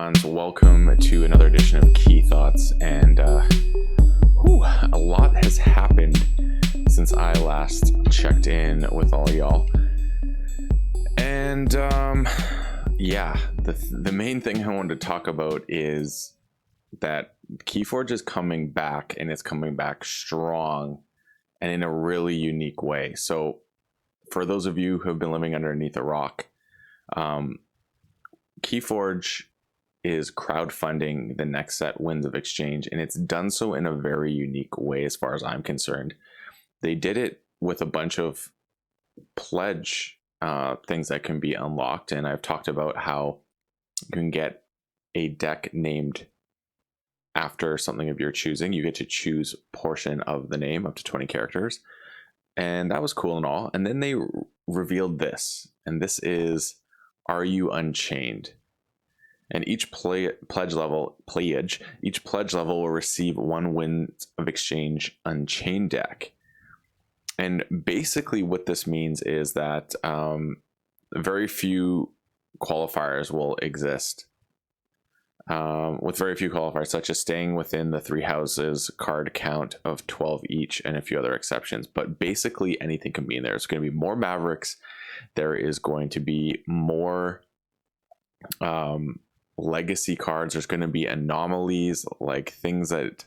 Cons. Welcome to another edition of KeyThoughts, and a lot has happened since I last checked in with all y'all. And the main thing I wanted to talk about is that KeyForge is coming back, and it's coming back strong and in a really unique way. So for those of you who have been living underneath a rock, KeyForge is crowdfunding the next set Winds of Exchange, and it's done so in a very unique way as far as I'm concerned. They did it with a bunch of pledge things that can be unlocked, and I've talked about how you can get a deck named after something of your choosing. You get to choose a portion of the name, up to 20 characters, and that was cool and all. And then they revealed this, and this is Are You Unchained? And each pledge level will receive one Winds of Exchange Unchained deck. And basically what this means is that very few qualifiers will exist. With very few qualifiers, such as staying within the 3 houses card count of 12 each, and a few other exceptions. But basically anything can be in there. There's going to be more Mavericks. There is going to be more legacy cards. There's going to be anomalies, like things that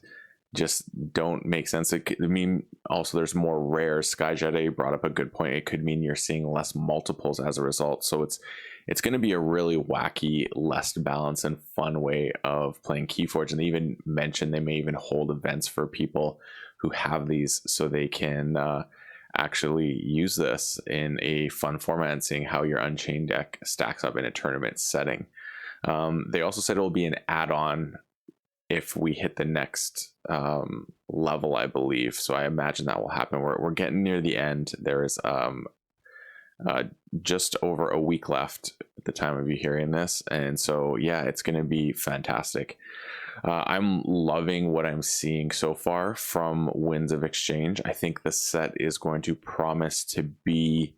just don't make sense. It could mean also there's more rares. Sky Jedi brought up a good point. It could mean you're seeing less multiples as a result. So it's going to be a really wacky, less balanced and fun way of playing KeyForge. And they even mentioned they may even hold events for people who have these, so they can actually use this in a fun format and seeing how your Unchained deck stacks up in a tournament setting. They also said it will be an add-on if we hit the next level, I believe. So I imagine that will happen. We're getting near the end. There is just over a week left at the time of you hearing this, and so yeah, it's going to be fantastic. I'm loving what I'm seeing so far from Winds of Exchange. I think the set is going to promise to be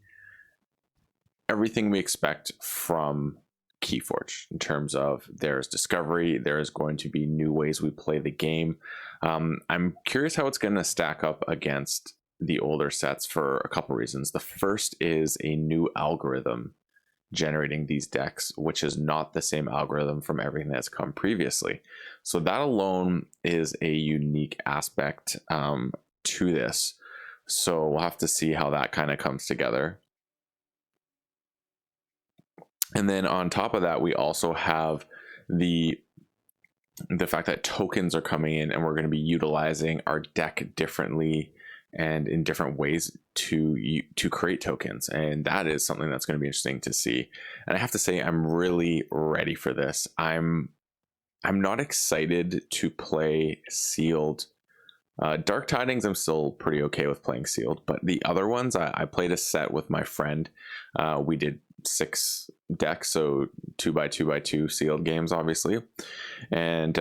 everything we expect from KeyForge in terms of there's discovery, there is going to be new ways we play the game. I'm curious how it's going to stack up against the older sets for a couple reasons. The first is a new algorithm generating these decks, which is not the same algorithm from everything that's come previously. So that alone is a unique aspect to this. So we'll have to see how that kind of comes together. And then on top of that, we also have the fact that tokens are coming in, and we're going to be utilizing our deck differently and in different ways to create tokens. And that is something that's going to be interesting to see. And I have to say, I'm really ready for this. I'm not excited to play sealed. Dark Tidings, I'm still pretty okay with playing sealed, but the other ones, I played a set with my friend. We did 6 decks, so 2x2x2 sealed games, obviously, and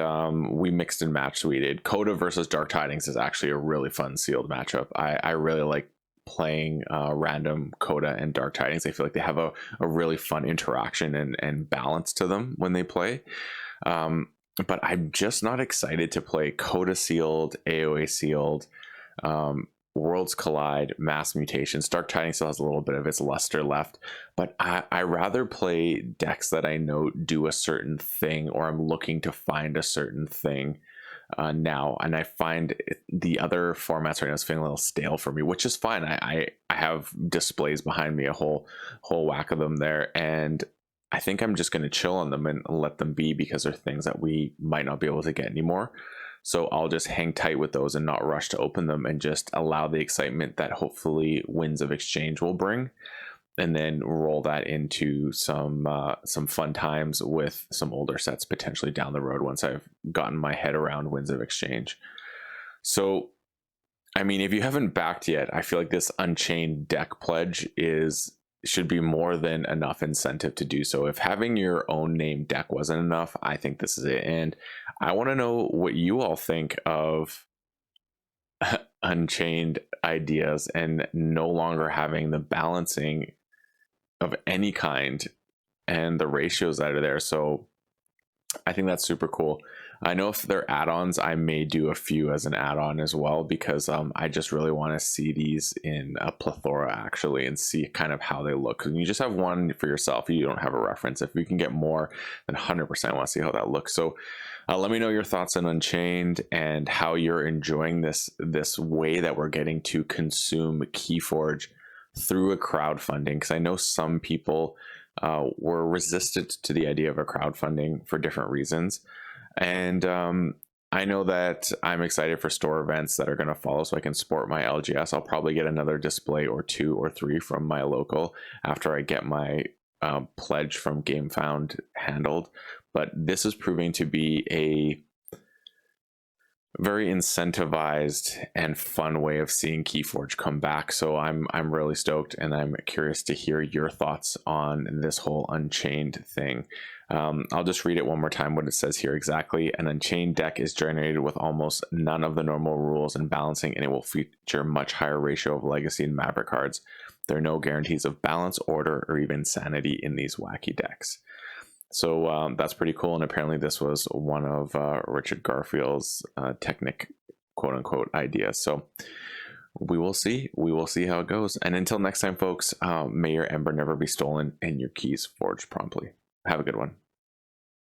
we mixed and matched. We did Coda versus Dark Tidings is actually a really fun sealed matchup. I really like playing random Coda and Dark Tidings. I feel like they have a really fun interaction and balance to them when they play. But I'm just not excited to play Coda sealed, AOA sealed, Worlds Collide, Mass Mutations. Dark Tidings still has a little bit of its luster left, but I rather play decks that I know do a certain thing, or I'm looking to find a certain thing now. And I find the other formats right now is feeling a little stale for me, which is fine. I have displays behind me, a whole whack of them there, and I think I'm just going to chill on them and let them be, because they're things that we might not be able to get anymore. So I'll just hang tight with those and not rush to open them, and just allow the excitement that hopefully Winds of Exchange will bring, and then roll that into some fun times with some older sets potentially down the road once I've gotten my head around Winds of Exchange. So, I mean, if you haven't backed yet, I feel like this Unchained deck pledge should be more than enough incentive to do so. If having your own name deck wasn't enough, I think this is it. And I want to know what you all think of Unchained ideas and no longer having the balancing of any kind and the ratios that are there. So I think that's super cool. I know if they're add-ons, I may do a few as an add-on as well, because I just really want to see these in a plethora actually, and see kind of how they look. Because you just have one for yourself, you don't have a reference. If you can get more, then 100% want to see how that looks. So let me know your thoughts on Unchained and how you're enjoying this way that we're getting to consume KeyForge through a crowdfunding. Because I know some people were resistant to the idea of a crowdfunding for different reasons. And I know that I'm excited for store events that are going to follow, so I can sport my LGS. I'll probably get another display or 2 or 3 from my local after I get my pledge from GameFound handled. But this is proving to be a very incentivized and fun way of seeing KeyForge come back. So I'm really stoked, and I'm curious to hear your thoughts on this whole Unchained thing. I'll just read it one more time what it says here exactly. An Unchained deck is generated with almost none of the normal rules and balancing, and it will feature much higher ratio of Legacy and Maverick cards. There are no guarantees of balance, order, or even sanity in these wacky decks. So that's pretty cool. And apparently this was one of Richard Garfield's Technic, quote unquote, ideas. So we will see. We will see how it goes. And until next time, folks, may your ember never be stolen and your keys forged promptly. Have a good one.